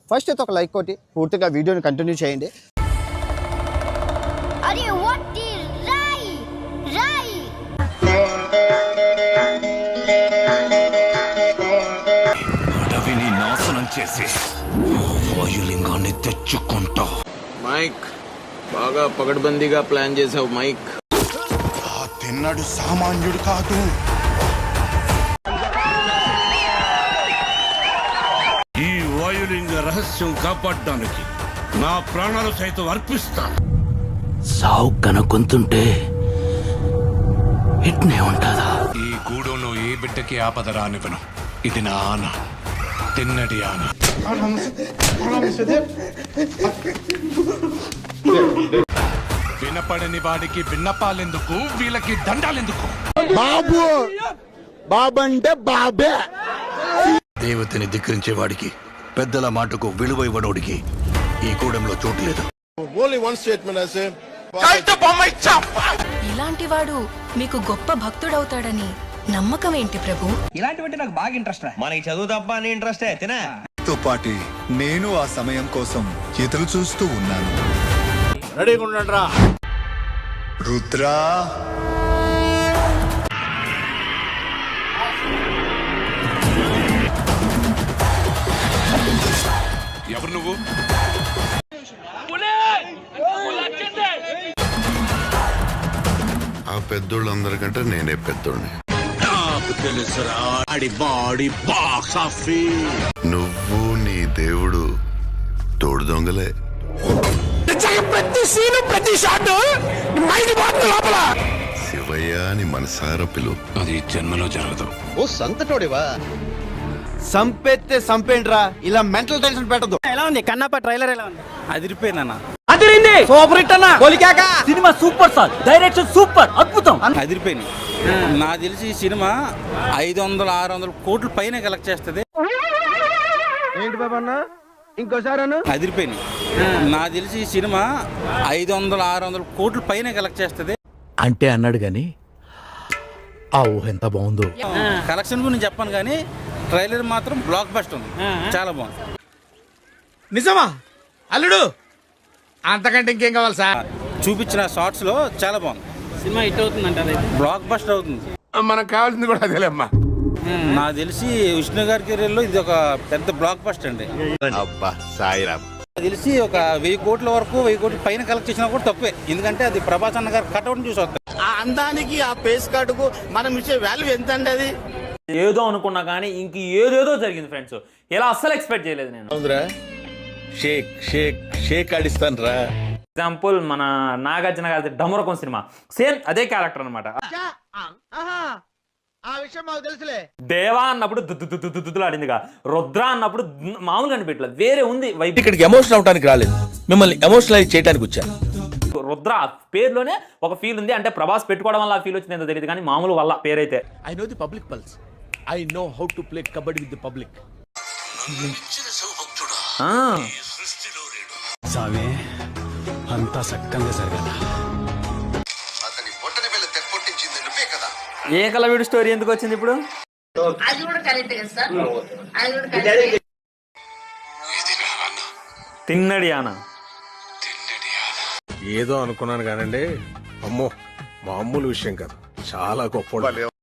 First అయితే ఒక like కొట్టి పూర్తిగా వీడియోని కంటిన్యూ చేయండి. అడవిని నాశనం చేసి వాయులింగాన్ని తెచ్చుకుంటా. మైక్ బాగా పగడ్బందీగా ప్లాన్ చేసావు మైక్. ఆ తిన్నాడు సామాన్యుడు కాదు. ఈ వాయులింగ రహస్యం కాపాడడానికి నా ప్రాణాలు సైతం అర్పిస్తాను. సావు కనుకుంటుంటే ఇట్నే ఉంటుందా? ఈ గూడెంలో ఏ బిడ్డకి ఆపద రానివ్వను. ఇది నా ఆన, తిన్నటి ఆన. వినపడని వాడికి విన్నపాలెందుకు, వీళ్ళకి దండాలెందుకు? బాబు బాబంటే బాబే. దేవతని ధిక్కరించే వాడికి, పెద్దల మాటకు విలువ ఇవ్వనోడికి ఈ కూడంలో చోటు లేదు. ఇలాంటి వాడు మీకు గొప్ప భక్తుడవుతాడని నమ్మకం ఏంటి ప్రభు? ఇలాంటివంటే నాకు బాగా ఇంట్రెస్ట్ రా. మనకి చదువు తప్ప అని ఇంట్రెస్ట్ తినా తో పాటి నేను ఆ సమయం కోసం ఎదురు చూస్తూ ఉన్నాను. రెడీగా ఉండండిరా. రుద్రా, ఎవరు నువ్వు? ఆ పెద్దోళ్ళందరికంటే నేనే పెద్దోడిని. నాకు తెలుసురా బాడీ బాక్స్ ఆఫీస్. నువ్వు నీ దేవుడు తోడు దొంగలే. ప్రతి సీను ప్రతి షాట్ లోపల శివయ్య అని మనసారా పిలు. అది జన్మలో జరగదు. ఓ సంతటోడివా? సంపేస్తే సంపేంట్రా, ఇలా మెంటల్ టెన్షన్ పెట్టదు. ఎలా ఉంది కన్నప్ప ట్రైలర్? ఎలా ఉంది? అదిరిపోయిందన్న. అదిరింది. సూపర్ హిట్ అన్న. కొలికాక సినిమా సూపర్ సార్, డైరెక్షన్ సూపర్, అద్భుతం. అదిరిపోయింది. నాకు తెలిసి ఈ సినిమా 500-600 కోట్ల పైన కలెక్ట్ చేస్తుంది. ఏంటి బాబా అన్న, ఇంకోసారి అదిరిపోయింది. నాకు తెలిసి ఈ సినిమా 500-600 కోట్ల పైన కలెక్ట్ చేస్తుంది అంటే అన్నాడు గాని ఆ ఊహ ఎంత బాగుందో. కలెక్షన్ గురించి చెప్పాను కానీ ట్రైలర్ మాత్రం బ్లాక్ బస్టర్ ఉంది, చాలా బాగుంది. నిజమా అల్లుడు? అంతకంటే ఇంకేం కావాలి సార్? చూపించిన షార్ట్స్ లో చాలా బాగుంది. సినిమా హిట్ అవుతుంది, బ్లాక్ బస్టర్ అవుతుంది. మనకు కావాల్సింది కూడా అదేలేమ్మా. నాకు తెలిసి విష్ణు గారి కెరీర్లో ఇది ఒక పెద్ద బ్లాక్ బస్టర్ అండి. అబ్బా సాయిరామ్. నాకు తెలిసి ఒక 1000 కోట్ల వరకు, 1000 కోట్ల పైన కలెక్ట్ చేసినా కూడా తప్పే, ఎందుకంటే అది ప్రభాస్ అన్న గారు కట్అవుట్ చూసి వస్తాయి. ఆ అందానికి ఆ ఫేస్ కార్డుకు మనం ఇచ్చే వాల్యూ ఎంత అండి? అది ఏదో అనుకున్నా కానీ ఇంక ఏదేదో జరిగింది ఫ్రెండ్స్. ఇలా అస్సలు ఎక్స్పెక్ట్ చేయలేదు నేను. షేక్ షేక్ షేక్ ఆడిస్తాను రా. ఎగ్జాంపుల్ మన నాగార్జున గారి డమరకం సినిమా, సేమ్ అదే క్యారెక్టర్ అనమాట. ఆ విషయం మాకు తెలుసులే. దేవా అన్నప్పుడు దుద్దులాడిందిగా, రుద్ర అన్నప్పుడు మామూలుగా అనిపించలేదు, వేరే ఉంది వైపు. ఇక్కడికి ఎమోషనల్ అవడానికి రాలేదు, మిమ్మల్ని ఎమోషనలైజ్ చేయడానికి వచ్చాను. రుద్ర పేరులోనే ఒక ఫీల్ ఉంది, అంటే ప్రభాస్ పెట్టుకోవడం వల్ల ఆ ఫీల్ వచ్చింది ఏంటో తెలియదు కానీ మామూలు వల్ల పేరైతే. I know the public pulse, I know how to play kabaddi with the public. సామే అంతా సక్కంగా జరగాల. అతని బొట్టని వెళ్ళి తెప్పొట్టించింది నువ్వే కదా. ఏకలవ్యుడు స్టోరీ ఎందుకు వచ్చింది ఇప్పుడు? తిన్నడి ఆన. ఏదో అనుకున్నాను కానండి, అమ్మో మామూలు విషయం కాదు, చాలా గొప్ప.